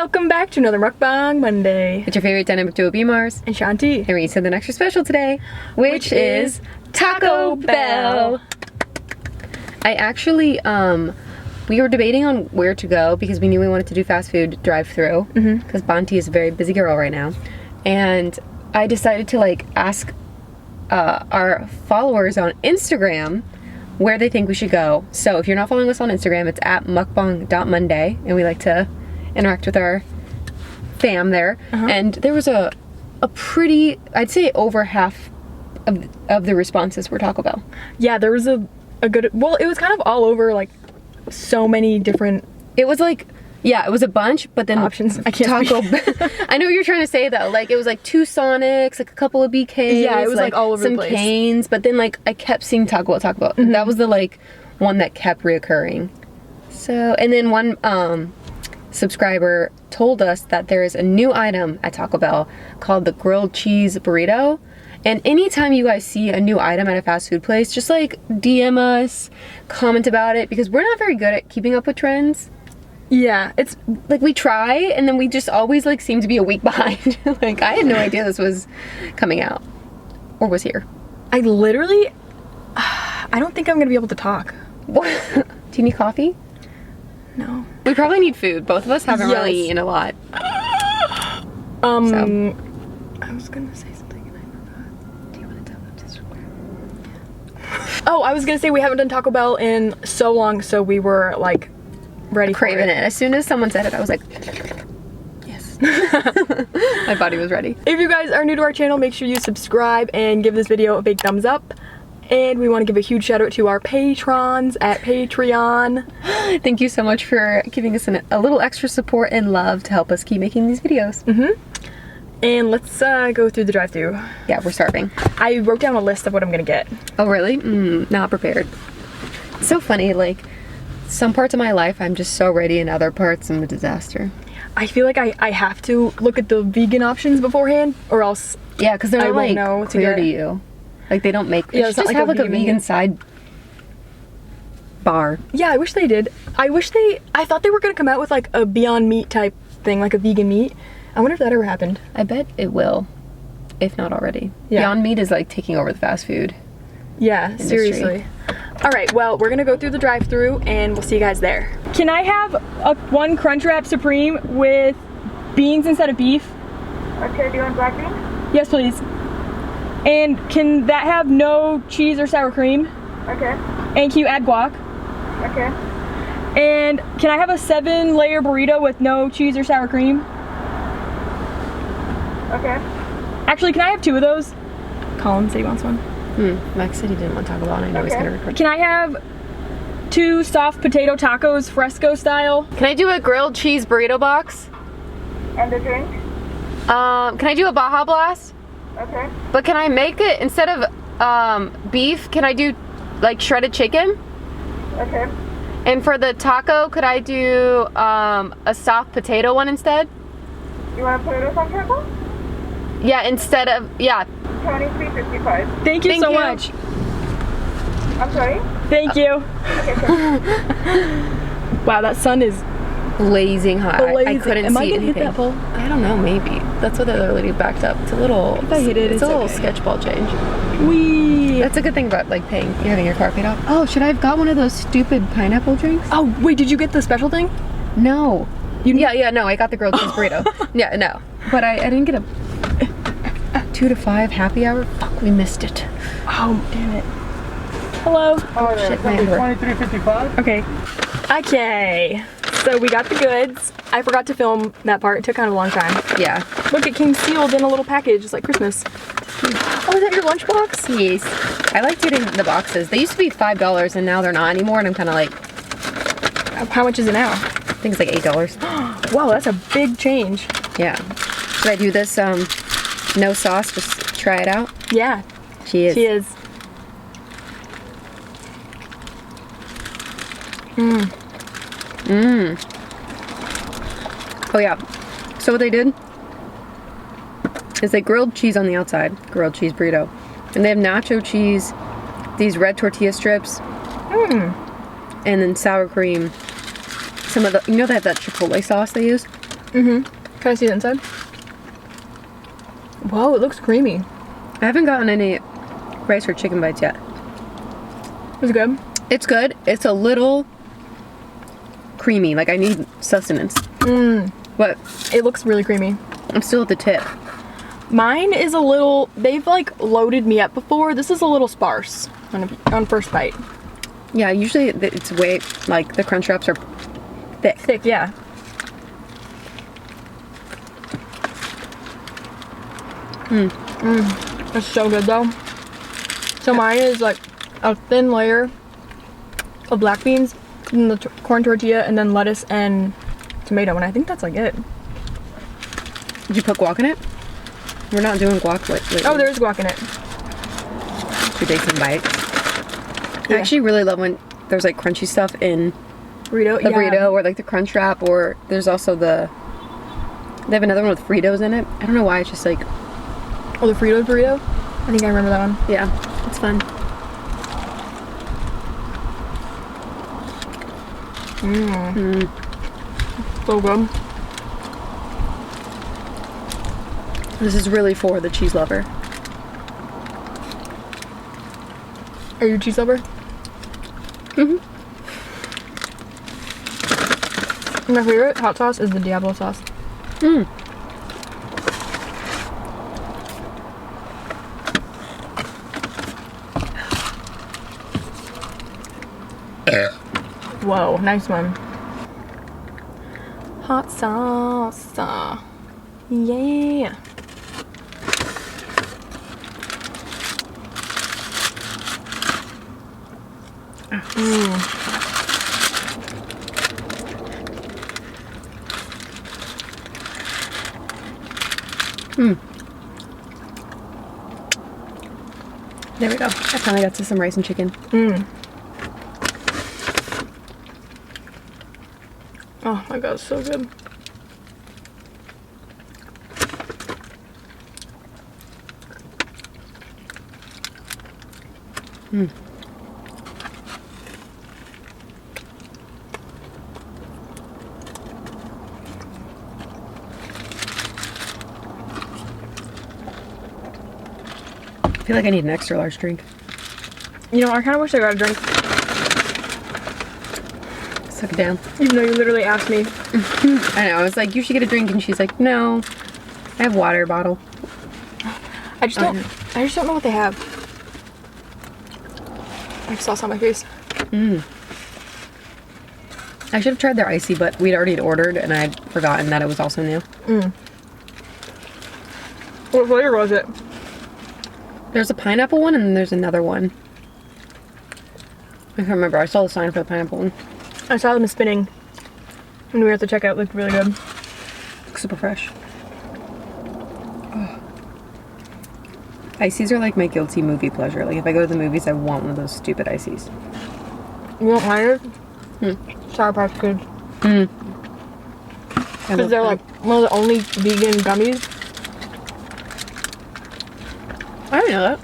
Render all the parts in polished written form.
Welcome back to another Mukbang Monday. It's your favorite dynamic duo, BMARSZ and Shanty. And we said an extra special today, which is Taco Bell. I actually, we were debating on where to go because we knew we wanted to do fast food drive-through because Bonti is a very busy girl right now. And I decided to ask our followers on Instagram where they think we should go. So if you're not following us on Instagram, it's at mukbang.monday, and we like to interact with our fam there. And there was a pretty, I'd say over half of the responses were Taco Bell. Yeah, there was a good, well, it was kind of all over, so many different, it was yeah, it was a bunch, but then options. I can't Taco Bell. I know what you're trying to say though. It was 2 Sonics, a couple of BKs. Yeah, it was all over the place. Some Canes, but then I kept seeing Taco Bell. That was the one that kept reoccurring. So, and then one subscriber told us that there is a new item at Taco Bell called the grilled cheese burrito. And anytime you guys see a new item at a fast food place, just DM us, comment about it, because we're not very good at keeping up with trends. Yeah, it's we try and then we just always seem to be a week behind. I had no idea this was coming out or was here. I literally, I don't think I'm gonna be able to talk. What? Do you need coffee? No. We probably need food. Both of us haven't really eaten a lot. I was gonna say something and I forgot. Do you want to tell them just real quick? Oh, I was gonna say we haven't done Taco Bell in so long, so we were ready, craving it. As soon as someone said it, I was like, yes. My body was ready. If you guys are new to our channel, make sure you subscribe and give this video a big thumbs up. And we want to give a huge shout out to our patrons at Patreon. Thank you so much for giving us a little extra support and love to help us keep making these videos. And let's go through the drive-thru. Yeah, we're starving. I wrote down a list of what I'm gonna get. Oh really? Not prepared. It's so funny, some parts of my life I'm just so ready, and other parts I'm a disaster. I feel like I have to look at the vegan options beforehand, or else yeah, because they're not clear to you. They don't make, they just have a vegan side bar. Yeah, I wish they did. I thought they were gonna come out with a Beyond Meat type thing, a vegan meat. I wonder if that ever happened. I bet it will, if not already. Yeah. Beyond Meat is taking over the fast food. Yeah, industry. Seriously. All right, well, we're gonna go through the drive-thru and we'll see you guys there. Can I have one Crunchwrap Supreme with beans instead of beef? Okay, do you want black beans? Yes, please. And can that have no cheese or sour cream? Okay. And can you add guac? Okay. And can I have a 7-layer burrito with no cheese or sour cream? Okay. Actually, can I have 2 of those? Colin said he wants one. Max said he didn't want Taco Bell, and I know he's gonna record. Can I have 2 soft potato tacos, fresco style? Can I do a grilled cheese burrito box? And a drink? Can I do a Baja Blast? Okay. But can I make it, instead of beef, can I do shredded chicken? Okay. And for the taco, could I do a soft potato one instead? You want a potato soft taco? Yeah, instead of, yeah. $23.55. Thank you so much. I'm sorry? Thank you. Okay, sure. Wow, that sun is blazing hot. I couldn't see anything. Hit that pole? I don't know, maybe. That's what the other lady backed up. It's a little, if I hit it, it's a little sketchball change. Wee. That's a good thing about having your car paid off. Oh, should I have got one of those stupid pineapple drinks? Oh, wait, did you get the special thing? No. Yeah, no, I got the grilled cheese burrito. Yeah, no. But I didn't get a 2 to 5 happy hour. Fuck, we missed it. Oh, damn it. Hello. Oh, shit, $23.55. Okay. So we got the goods. I forgot to film that part. It took kind of a long time. Yeah. Look, it came sealed in a little package. It's like Christmas. Oh, is that your lunchbox? Yes. I like getting the boxes. They used to be $5 and now they're not anymore, and I'm kind of how much is it now? I think it's $8. Wow, that's a big change. Yeah. Should I do this no sauce? Just try it out? Yeah. She is. She is. Oh yeah. So what they did is they grilled cheese on the outside, grilled cheese burrito, and they have nacho cheese, these red tortilla strips, and then sour cream. Some of the, you know, they have that Chipotle sauce they use. Can I see the inside? Whoa, it looks creamy. I haven't gotten any rice or chicken bites yet. Is it good? It's good. It's a little creamy. Like I need sustenance. But It looks really creamy. I'm still at the tip. Mine is a little, they've like loaded me up before. This is a little sparse on first bite. Yeah, usually it's way, like the crunch wraps are thick. Thick, yeah. It's so good though. So mine is like a thin layer of black beans, and the corn tortilla, and then lettuce and tomato, and I think that's like it. Did you put guac in it? We're not doing guac lately. Oh, there's guac in it. Should we take some bites? Yeah. I actually really love when there's like crunchy stuff in Burrito, the yeah. burrito, or like the crunch wrap, or there's also they have another one with Fritos in it. I don't know why, it's just like, Oh, the Fritos burrito? I think I remember that one. yeah, it's fun. So good. This is really for the cheese lover. Are you a cheese lover? My favorite hot sauce is the Diablo sauce. Whoa, nice one. Hot sauce. Yeah. There we go. I finally got to some rice and chicken. Oh my god, so good. I feel like I need an extra large drink. You know, I kind of wish I got a drink, Suck it down. even though you literally asked me. I know, I was like, you should get a drink, and she's like, no, I have water bottle. I just don't know what they have. I have sauce on my face. I should have tried their icy, but we'd already ordered, and I'd forgotten that it was also new. What flavor was it? There's a pineapple one, and then there's another one. I can't remember. I saw the sign for the pineapple one. I saw them spinning when we were at the checkout. It looked really good. Looks super fresh. Oh. Ices are like my guilty movie pleasure. Like if I go to the movies, I want one of those stupid ices. You want mine? Sour Patch Kids. Because they're like one of the only vegan gummies. I didn't know that.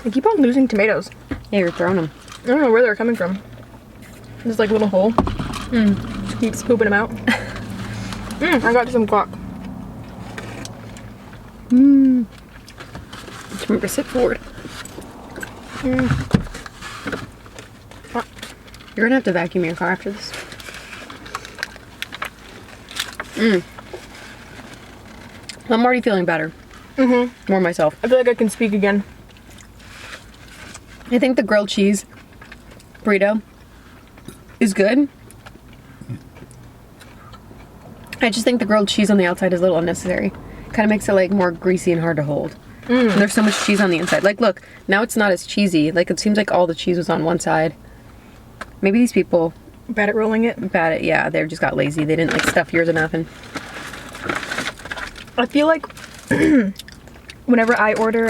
I keep on losing tomatoes. Yeah, you're throwing them. I don't know where they're coming from. This like little hole. Keeps pooping them out. I got some guac. Just remember, sit forward. You're gonna have to vacuum your car after this. I'm already feeling better. More myself. I feel like I can speak again. I think the grilled cheese burrito is good. I just think the grilled cheese on the outside is a little unnecessary. Kind of makes it like more greasy and hard to hold. And there's so much cheese on the inside. Like look, now it's not as cheesy. Like it seems like all the cheese was on one side. Maybe these people Bad at rolling it. yeah, they just got lazy. They didn't like stuff yours enough. And I feel like whenever I order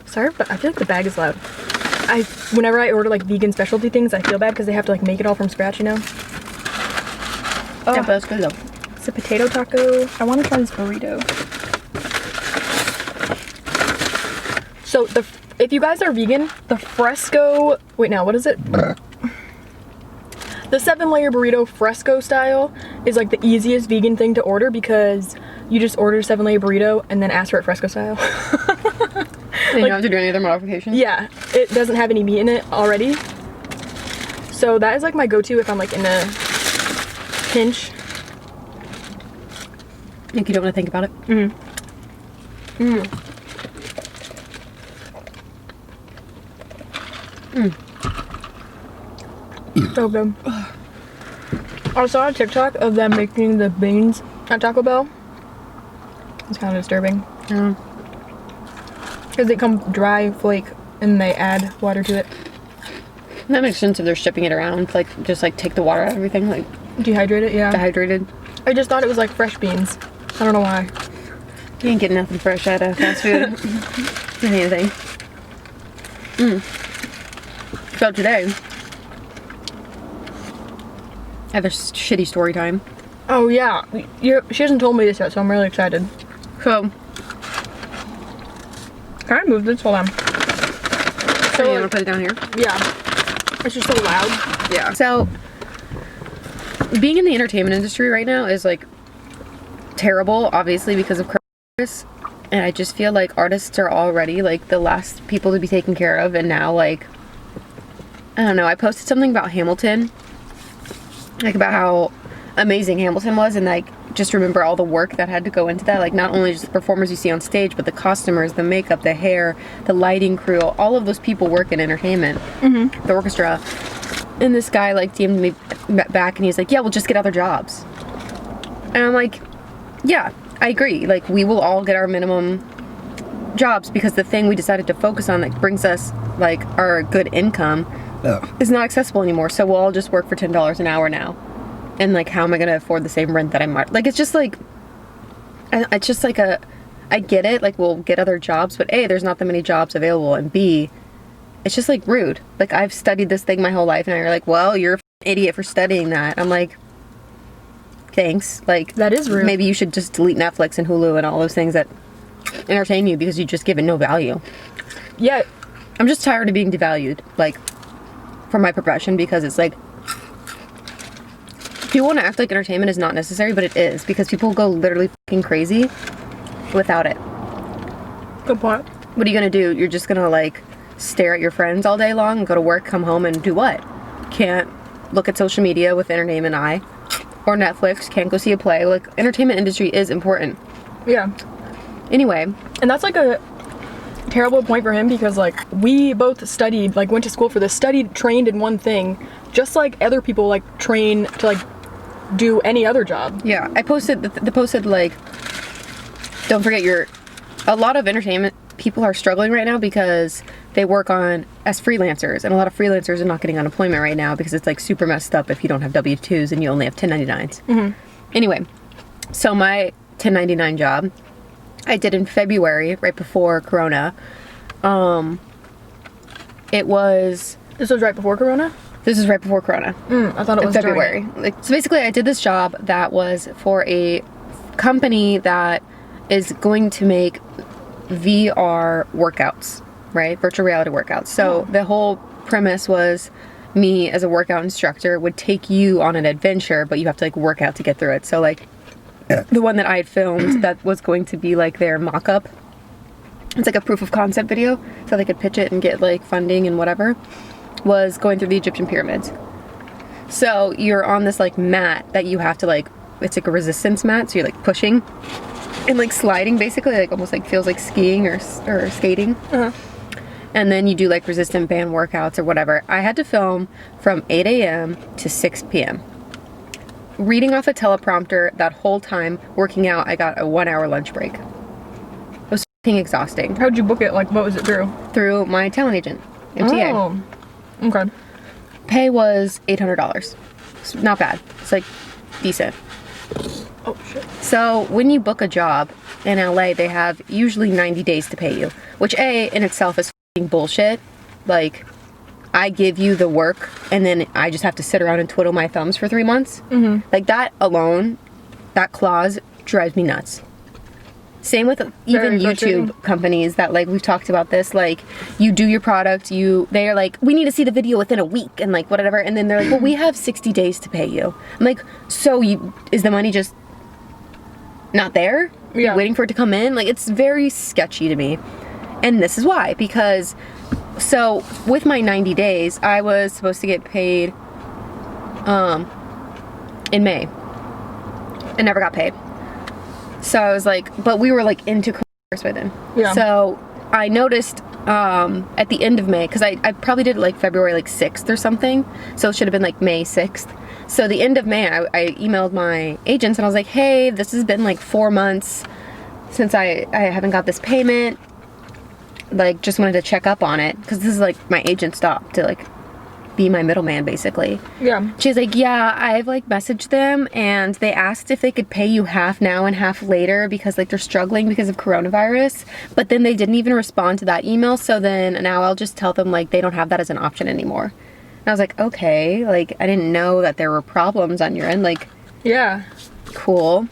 sorry, but I feel like the bag is loud. Whenever I order like vegan specialty things, I feel bad because they have to like make it all from scratch, you know? yeah, but that's good though. It's a potato taco. I want to try this burrito. So if you guys are vegan, the fresco, wait now, what is it? The The 7-layer burrito fresco style is like the easiest vegan thing to order because you just order 7-layer burrito and then ask for it fresco style. You don't have to do any other modifications? Yeah, it doesn't have any meat in it already. So that is like my go-to if I'm like in a pinch. Like you don't want to think about it? Mm-hmm. So good. I saw a TikTok of them making the beans at Taco Bell. It's kind of disturbing. Yeah. Because they come dry, flake, and they add water to it. That makes sense if they're shipping it around. Like, just like take the water out of everything. Like, Dehydrate it, yeah. dehydrated. I just thought it was like fresh beans. I don't know why. You ain't getting nothing fresh out of fast food. Anything. So today, I have a shitty story time. Oh yeah, she hasn't told me this yet, so I'm really excited. So, Can I move this? Hold on. so you want to put it down here? Yeah. It's just so loud. Yeah. So, being in the entertainment industry right now is like terrible, obviously, because of coronavirus. And I just feel like artists are already like the last people to be taken care of. And now, like, I don't know, I posted something about Hamilton, like about how amazing Hamilton was, and like just remember all the work that had to go into that. Like, not only just the performers you see on stage, but the costumers, the makeup, the hair, the lighting crew, all of those people work in entertainment, the orchestra. And this guy like DM'd me back and he's like, yeah, we'll just get other jobs. And I'm like, yeah, I agree. Like, we will all get our minimum jobs because the thing we decided to focus on that brings us like our good income is not accessible anymore. So we'll all just work for $10 an hour now. And like, how am I gonna afford the same rent that I might? Like, it's just like I get it. Like, we'll get other jobs, but A, there's not that many jobs available, and B, it's just like rude. Like, I've studied this thing my whole life, and you're like, well, you're an idiot for studying that. I'm like, thanks. Like, That is rude. Maybe you should just delete Netflix and Hulu and all those things that entertain you because you just give it no value. Yeah. I'm just tired of being devalued, like, for my profession, because it's like, people want to act like entertainment is not necessary, but it is, because people go literally fucking crazy without it. Good point. What are you gonna do? You're just gonna like stare at your friends all day long and go to work, come home, and do what? Can't look at social media with entertainment eye, or Netflix, can't go see a play. Like, entertainment industry is important. Yeah. Anyway. And that's like a terrible point for him because like we both studied, like went to school for this, trained in one thing, just like other people like train to like do any other job. Yeah, I posted, the posted like, don't forget a lot of entertainment people are struggling right now because they work as freelancers, and a lot of freelancers are not getting unemployment right now because it's like super messed up if you don't have W-2s and you only have 1099s. Anyway, so my 1099 job I did in February, right before Corona. This was right before Corona? This is right before Corona. I thought it was February. Like, so basically I did this job that was for a company that is going to make VR workouts, right? Virtual reality workouts. So the whole premise was me as a workout instructor would take you on an adventure, but you have to like work out to get through it. So like the one that I had filmed that was going to be like their mock-up, it's like a proof of concept video so they could pitch it and get like funding and whatever, was going through the Egyptian pyramids. So you're on this like mat that you have to like, it's like a resistance mat, so you're like pushing and like sliding basically, like almost like feels like skiing or skating. And then you do like resistant band workouts or whatever. I had to film from 8 a.m. to 6 p.m. reading off a teleprompter that whole time. Working out, I got a 1-hour lunch break. It was f***ing exhausting. How'd you book it? Like, what was it through? Through my talent agent, MTA. Oh, okay. Pay was $800. It's not bad. It's like decent. Oh shit. So when you book a job in LA, they have usually 90 days to pay you, which A, in itself is f***ing bullshit. Like, I give you the work and then I just have to sit around and twiddle my thumbs for 3 months. Like, that alone, that clause drives me nuts. Same with even Very frustrating. YouTube companies that, like, we've talked about this, like, you do your product, they're like, we need to see the video within a week and like whatever, and then they're like, well, we have 60 days to pay you. I'm like, so is the money just not there? Yeah. You're waiting for it to come in? Like, it's very sketchy to me. And this is why, because so with my 90 days, I was supposed to get paid in May. I never got paid. So I was like, but we were like into coronavirus by then. Yeah. So I noticed at the end of May, because I probably did it like February like 6th or something. So it should have been like May 6th. So the end of May, I emailed my agents and I was like, hey, this has been like 4 months since I haven't got this payment. Like, just wanted to check up on it, because this is like my agent's job to like be my middleman basically. Yeah. She's like, yeah, I've like messaged them and they asked if they could pay you half now and half later because like they're struggling because of coronavirus, but then they didn't even respond to that email. So then now I'll just tell them like they don't have that as an option anymore. And I was like, okay, like I didn't know that there were problems on your end. Like, Yeah. cool.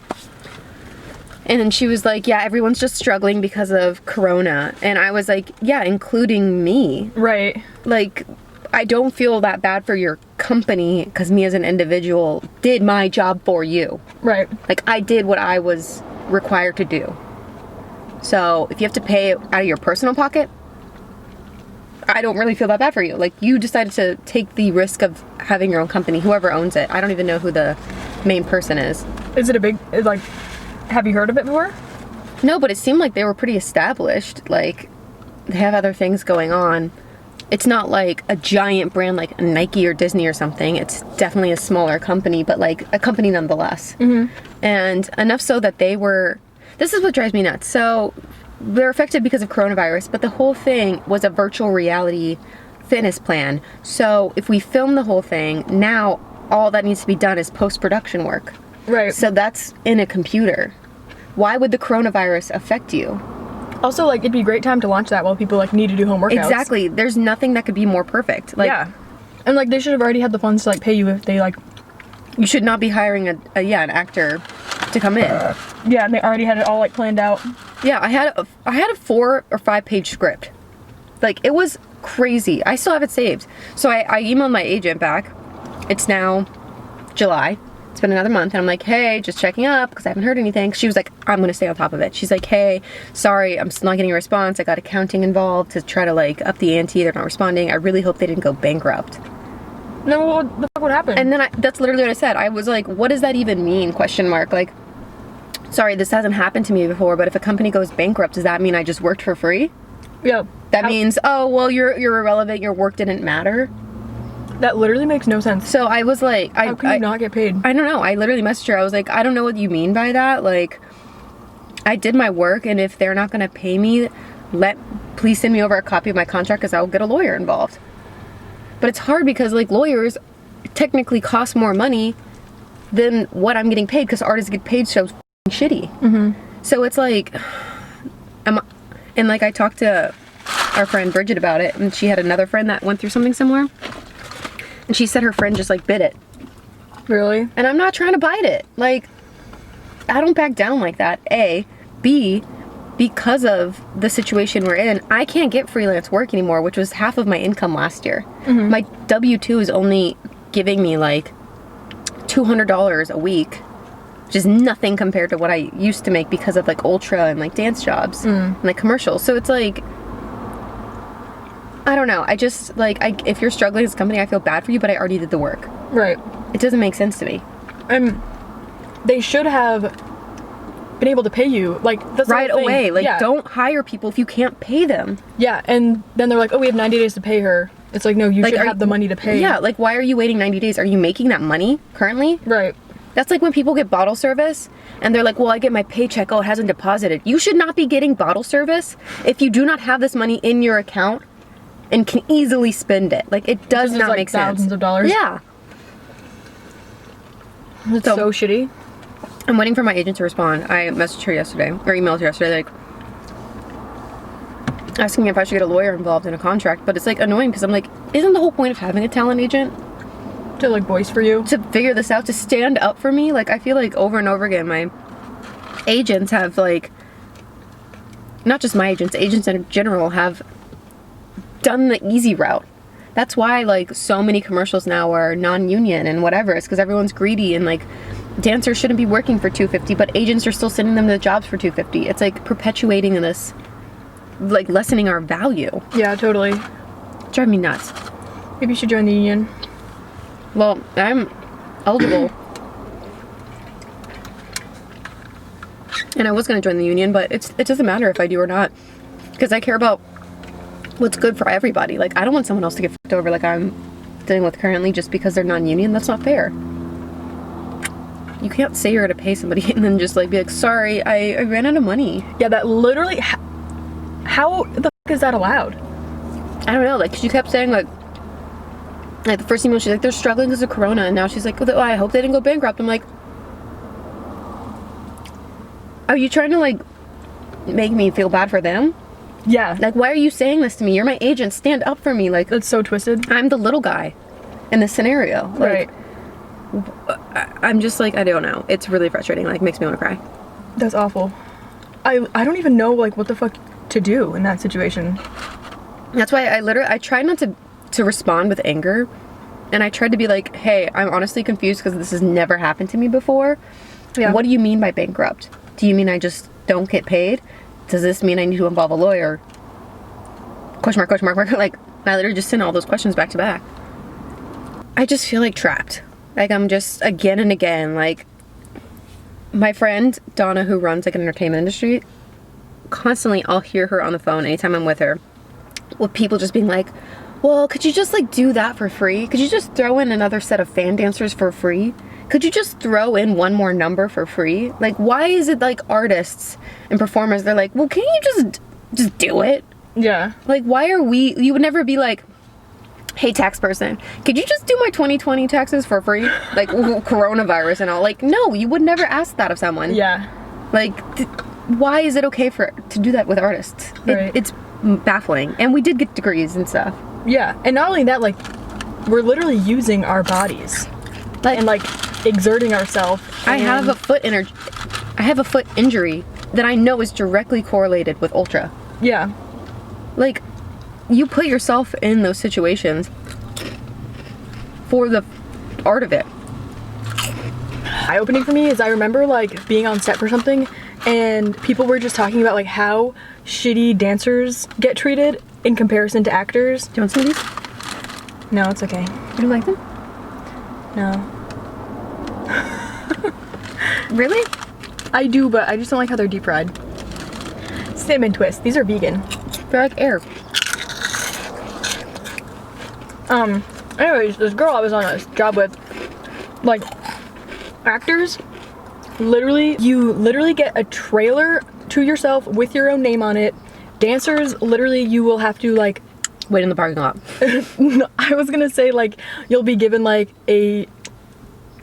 And then she was like, yeah, everyone's just struggling because of corona. And I was like, yeah, including me. Right. Like, I don't feel that bad for your company because me as an individual did my job for you. Right. Like, I did what I was required to do. So if you have to pay it out of your personal pocket, I don't really feel that bad for you. Like, you decided to take the risk of having your own company, whoever owns it. I don't even know who the main person is. Is it a big, like, have you heard of it before? No, but it seemed like they were pretty established. Like, they have other things going on. It's not like a giant brand like Nike or Disney or something. It's definitely a smaller company, but like a company nonetheless. And enough so that this is what drives me nuts. So they're affected because of coronavirus, but the whole thing was a virtual reality fitness plan. So if we film the whole thing, now all that needs to be done is post-production work. Right. So that's in a computer. Why would the coronavirus affect you? Also, like, it'd be a great time to launch that while people, like, need to do home workouts. Exactly. There's nothing that could be more perfect. Like, yeah. And, like, they should have already had the funds to, like, pay you if they, like... you should not be hiring an actor to come in. Yeah, and they already had it all, like, planned out. Yeah, I had a 4 or 5 page script. Like, it was crazy. I still have it saved. So I emailed my agent back. It's now July. It's been another month, and I'm like, hey, just checking up because I haven't heard anything. She was like, I'm gonna stay on top of it. She's like, hey, sorry, I'm still not getting a response. I got accounting involved to try to like up the ante. They're not responding. I really hope they didn't go bankrupt. No, what the fuck would happen? And then that's literally what I said. I was like, what does that even mean? Question mark. Like, sorry, this hasn't happened to me before, but if a company goes bankrupt, does that mean I just worked for free? Yeah. That means, oh, well, you're irrelevant. Your work didn't matter. That literally makes no sense. So I was like, how can you not get paid? I don't know. I literally messaged her. I was like, I don't know what you mean by that. Like, I did my work, and if they're not gonna pay me, please send me over a copy of my contract because I'll get a lawyer involved. But it's hard because like lawyers technically cost more money than what I'm getting paid because artists get paid so shitty. So it's like, and like I talked to our friend Bridget about it, and she had another friend that went through something similar. And she said her friend just like bit it. Really? And I'm not trying to bite it. Like, I don't back down like that, A. B, because of the situation we're in, I can't get freelance work anymore, which was half of my income last year. My W-2 is only giving me like $200 a week, which is nothing compared to what I used to make because of like ultra and like dance jobs and like commercials. So it's like, I don't know. I just, like, if you're struggling as a company, I feel bad for you, but I already did the work. Right. It doesn't make sense to me. They should have been able to pay you, like, that's right the whole thing. away. Like, yeah. Don't hire people if you can't pay them. Yeah, and then they're like, oh, we have 90 days to pay her. It's like, no, you should have the money to pay. Yeah, like, why are you waiting 90 days? Are you making that money currently? Right. That's like when people get bottle service and they're like, well, I get my paycheck. Oh, it hasn't deposited. You should not be getting bottle service if you do not have this money in your account and can easily spend it. Like, it does not make sense. Thousands of dollars. Yeah. It's so shitty. I'm waiting for my agent to respond. I messaged her yesterday, or emailed her yesterday, like, asking if I should get a lawyer involved in a contract. But it's, like, annoying because I'm like, isn't the whole point of having a talent agent to, like, voice for you? To figure this out, to stand up for me? Like, I feel like over and over again, my agents have, like, not just my agents in general have done the easy route. That's why like so many commercials now are non-union and whatever. It's because everyone's greedy and like dancers shouldn't be working for $250, but agents are still sending them to jobs for $250. It's like perpetuating this, like lessening our value. Yeah, totally. Drive me nuts. Maybe you should join the union. Well, I'm eligible. And I was going to join the union, but it doesn't matter if I do or not. Because I care about what's good for everybody. Like, I don't want someone else to get fucked over like I'm dealing with currently just because they're non-union. That's not fair. You can't say you're going to pay somebody and then just like be like, sorry, I ran out of money. Yeah, that literally, how the fuck is that allowed? I don't know. Like, she kept saying like the first email, she's like, they're struggling because of Corona. And now she's like, oh, I hope they didn't go bankrupt. I'm like, are you trying to like make me feel bad for them? Yeah. Like, why are you saying this to me? You're my agent. Stand up for me. Like, That's so twisted. I'm the little guy in this scenario. Like, Right. I'm just like, I don't know. It's really frustrating. Like, makes me want to cry. That's awful. I don't even know like what the fuck to do in that situation. That's why I try not to respond with anger. And I tried to be like, hey, I'm honestly confused because this has never happened to me before. Yeah. What do you mean by bankrupt? Do you mean I just don't get paid? Does this mean I need to involve a lawyer? Question mark, question mark, question mark. Like, I literally just sent all those questions back to back. I just feel like trapped. Like, I'm just, again and again, like, my friend, Donna, who runs, like, an entertainment industry, constantly, I'll hear her on the phone anytime I'm with her, with people just being like, well, could you just, like, do that for free? Could you just throw in another set of fan dancers for free? Could you just throw in one more number for free? Like, why is it, like, artists and performers, they're like, well, can you just do it? Yeah. Like, why are we, you would never be like, hey, tax person, could you just do my 2020 taxes for free? Like, coronavirus and all. Like, no, you would never ask that of someone. Yeah. Like, why is it okay to do that with artists? Right. It's baffling. And we did get degrees and stuff. Yeah. And not only that, like, we're literally using our bodies. Like, And, like, exerting ourselves. I have a foot injury that I know is directly correlated with ultra. Yeah. Like, you put yourself in those situations for the art of it. Eye-opening for me is I remember, like, being on set for something and people were just talking about, like, how shitty dancers get treated in comparison to actors. Do you want some of these? No, it's okay. You don't like them? No. Really? I do, but I just don't like how they're deep fried. Cinnamon twist. These are vegan. They're like air. Anyways, this girl I was on a job with, like, actors, you literally get a trailer to yourself with your own name on it. Dancers, literally, you will have to, like, Wait in the parking lot. no, I was gonna say, like, you'll be given, like, a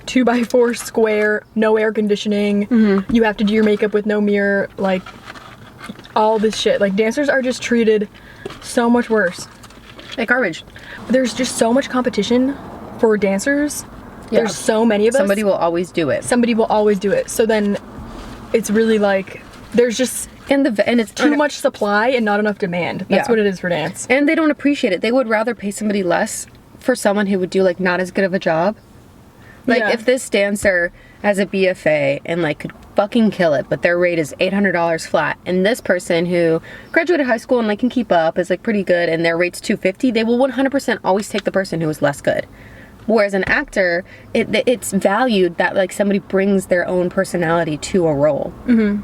2x4 square, no air conditioning. Mm-hmm. You have to do your makeup with no mirror, like, all this shit. Like, dancers are just treated so much worse. Like garbage. There's just so much competition for dancers. Yeah. There's so many of us. Somebody will always do it. Somebody will always do it. So then it's really like there's just And it's too much supply and not enough demand. That's Yeah. what it is for dance. And they don't appreciate it. They would rather pay somebody less for someone who would do like not as good of a job. Like Yeah. if this dancer has a BFA and like could fucking kill it, but their rate is $800 flat, and this person who graduated high school and like can keep up is like pretty good and their rate's $250, they will 100% always take the person who is less good. Whereas an actor, it's valued that like somebody brings their own personality to a role. Mm-hmm.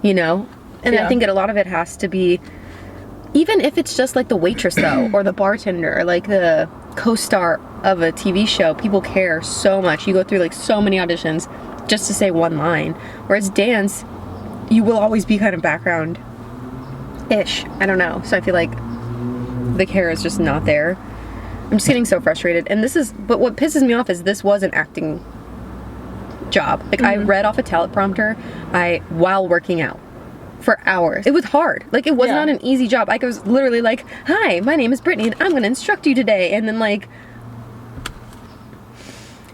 You know? And Yeah. I think that a lot of it has to be, even if it's just like the waitress though, or the bartender, or like the co-star of a TV show, people care so much. You go through like so many auditions just to say one line. Whereas dance, you will always be kind of background-ish. I don't know. So I feel like the care is just not there. I'm just getting so frustrated. And but what pisses me off is this was an acting job. Like I read off a teleprompter while working out for hours. It was hard. Like it was not an easy job. I was literally like, hi, my name is Brittany and I'm gonna instruct you today. And then like,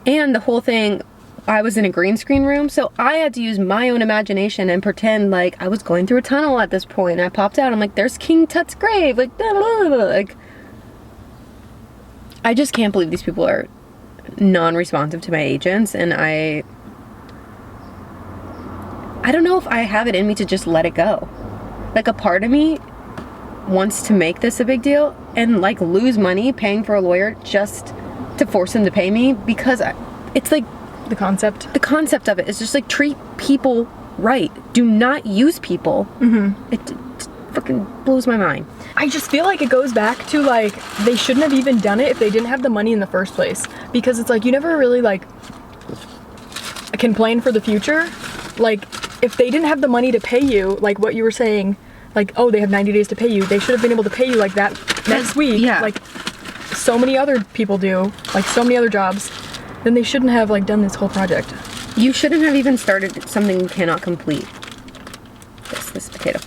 and the whole thing I was in a green screen room, so I had to use my own imagination and pretend like I was going through a tunnel at this point. And I popped out, I'm like, there's King Tut's grave, like, blah, blah, blah. Like, I just can't believe these people are non-responsive to my agents, and I don't know if I have it in me to just let it go. Like, a part of me wants to make this a big deal and like lose money paying for a lawyer just to force him to pay me, because it's like the concept of it is just like, treat people right, do not use people. It fucking blows my mind. I just feel like it goes back to like, they shouldn't have even done it if they didn't have the money in the first place, because it's like, you never really like can plan for the future. Like, if they didn't have the money to pay you, like what you were saying, like, oh, they have 90 days to pay you, they should have been able to pay you like that next week. Yeah. Like so many other people do, like so many other jobs. Then they shouldn't have like done this whole project. You shouldn't have even started something you cannot complete. This potato.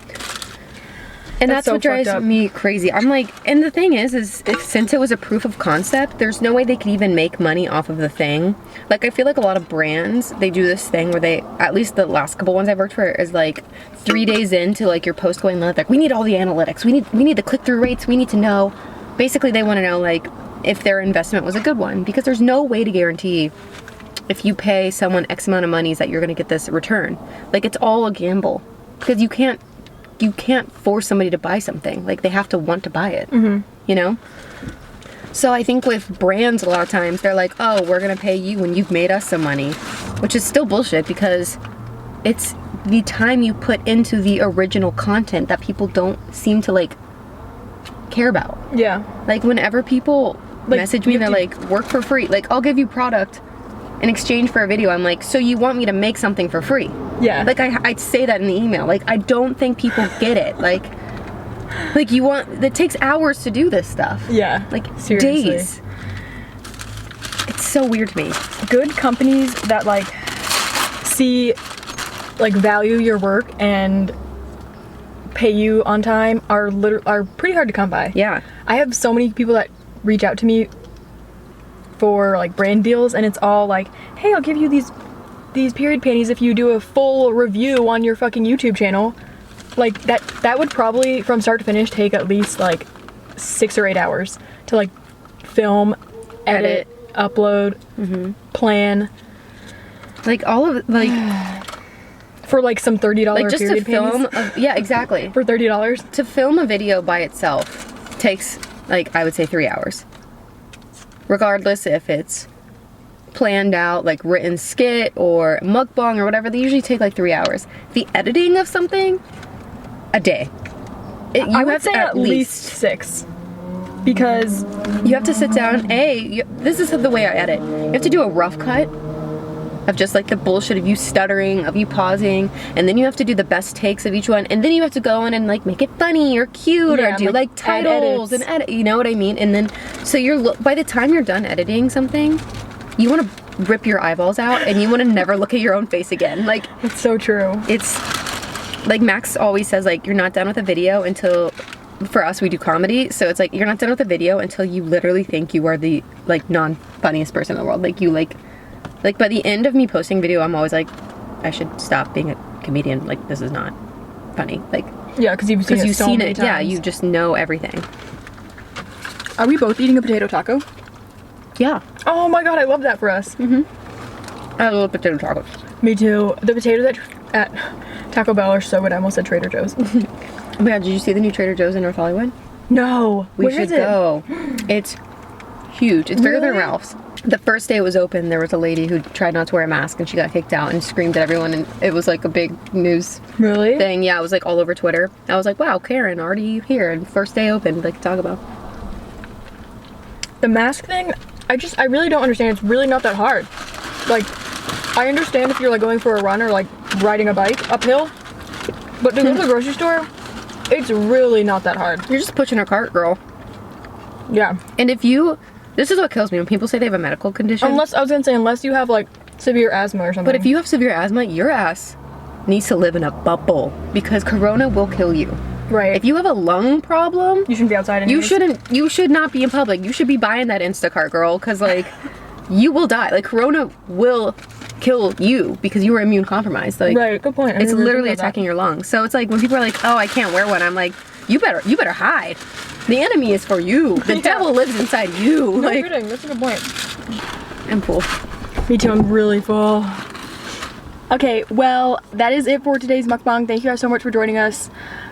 And that's so what drives fucked up. me crazy. I'm like, and the thing is if, since it was a proof of concept, there's no way they could even make money off of the thing. Like, I feel like a lot of brands, they do this thing where they, at least the last couple ones I've worked for, is like 3 days into like your post going live, like, we need all the analytics, we need the click-through rates, we need to know. Basically, they want to know like if their investment was a good one, because there's no way to guarantee if you pay someone X amount of money that you're going to get this return. Like, it's all a gamble, because you can't force somebody to buy something. Like, they have to want to buy it, you know? So I think with brands, a lot of times, they're like, oh, we're gonna pay you when you've made us some money, which is still bullshit, because it's the time you put into the original content that people don't seem to, like, care about. Yeah. Like, whenever people Like, message me, they're like, work for free. Like, I'll give you product in exchange for a video. I'm like, so you want me to make something for free? Yeah. Like, I'd say that in the email. Like, I don't think people get it. Like you want, it takes hours to do this stuff. Yeah. Like, seriously. days. It's so weird to me. Good companies that like see, like, value your work and pay you on time are pretty hard to come by. Yeah. I have so many people that reach out to me for like brand deals, and it's all like, hey, I'll give you these period panties if you do a full review on your fucking YouTube channel. Like, that would probably from start to finish take at least like 6 or 8 hours to like film, edit, upload, plan. Like, all of it, like, for like some $30 like, just to period film panties. yeah, exactly. For $30. To film a video by itself takes, like, I would say 3 hours. Regardless if it's planned out, like written skit or mukbang or whatever, they usually take like 3 hours. The editing of something, a day. I would say at least 6. Because you have to sit down, this is the way I edit. You have to do a rough cut of just like the bullshit of you stuttering, of you pausing, and then you have to do the best takes of each one, and then you have to go in and like make it funny or cute, or do like titles and edit, you know what I mean? And then, so by the time you're done editing something, you want to rip your eyeballs out, and you want to never look at your own face again. Like, it's so true. It's like Max always says, like, you're not done with a video until, for us, we do comedy, so it's like, you're not done with a video until you literally think you are the like non-funniest person in the world. Like, you like by the end of me posting video, I'm always like, I should stop being a comedian. Like, this is not funny. Like, yeah, because you've seen it so many times. Yeah, you just know everything. Are we both eating a potato taco? Yeah. Oh my god, I love that for us. I love potato tacos. Me too. The potatoes at Taco Bell are so good. I almost said Trader Joe's. Oh my god, did you see the new Trader Joe's in North Hollywood? No. We should go. It's huge. It's bigger than Really? Ralph's. The first day it was open, there was a lady who tried not to wear a mask, and she got kicked out and screamed at everyone, and it was like a big news Really? thing. Yeah, it was like all over Twitter. I was like, wow, Karen, already here, and first day open, like, talk about. The mask thing, I really don't understand. It's really not that hard. Like, I understand if you're like going for a run or like riding a bike uphill, but to go to the grocery store, it's really not that hard. You're just pushing a cart, girl. Yeah. And this is what kills me when people say they have a medical condition. Unless you have like severe asthma or something. But if you have severe asthma, your ass needs to live in a bubble, because corona will kill you. right. If you have a lung problem, you shouldn't be outside anyways. you should not be in public. You should be buying that Instacart, girl, because like you will die. Like, corona will kill you because you were immune compromised. Like, right, good point. It's literally attacking your lungs. So it's like when people are like, oh, I can't wear one, I'm like, you better hide. The enemy is for you. The devil lives inside you. No like, kidding, that's a good point. I'm full. Me too, I'm really full. Okay, well, that is it for today's mukbang. Thank you guys so much for joining us.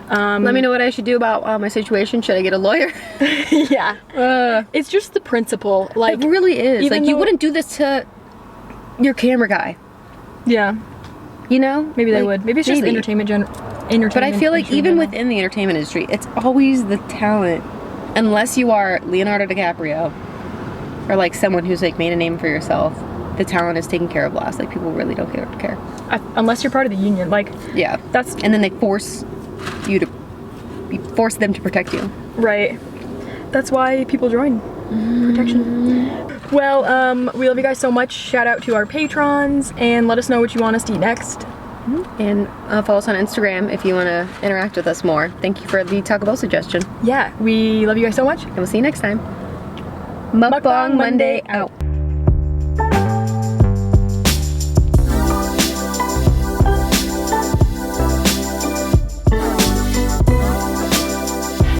Let me know what I should do about my situation. Should I get a lawyer? Yeah. It's just the principle. Like, it really is. Like, you though- wouldn't do this to your camera guy. Yeah. You know? Maybe they Like, would. Maybe it's just entertainment. But I feel like even within the entertainment industry, it's always the talent. Unless you are Leonardo DiCaprio or like someone who's like made a name for yourself, the talent is taken care of last. Like, people really don't care. Unless you're part of the union, like, Yeah. and then they force them to protect you. Right. That's why people join. Protection. Well, we love you guys so much. Shout out to our patrons and let us know what you want us to eat next. And follow us on Instagram if you want to interact with us more. Thank you for the Taco Bell suggestion. Yeah, we love you guys so much. And we'll see you next time. Mukbang Monday out.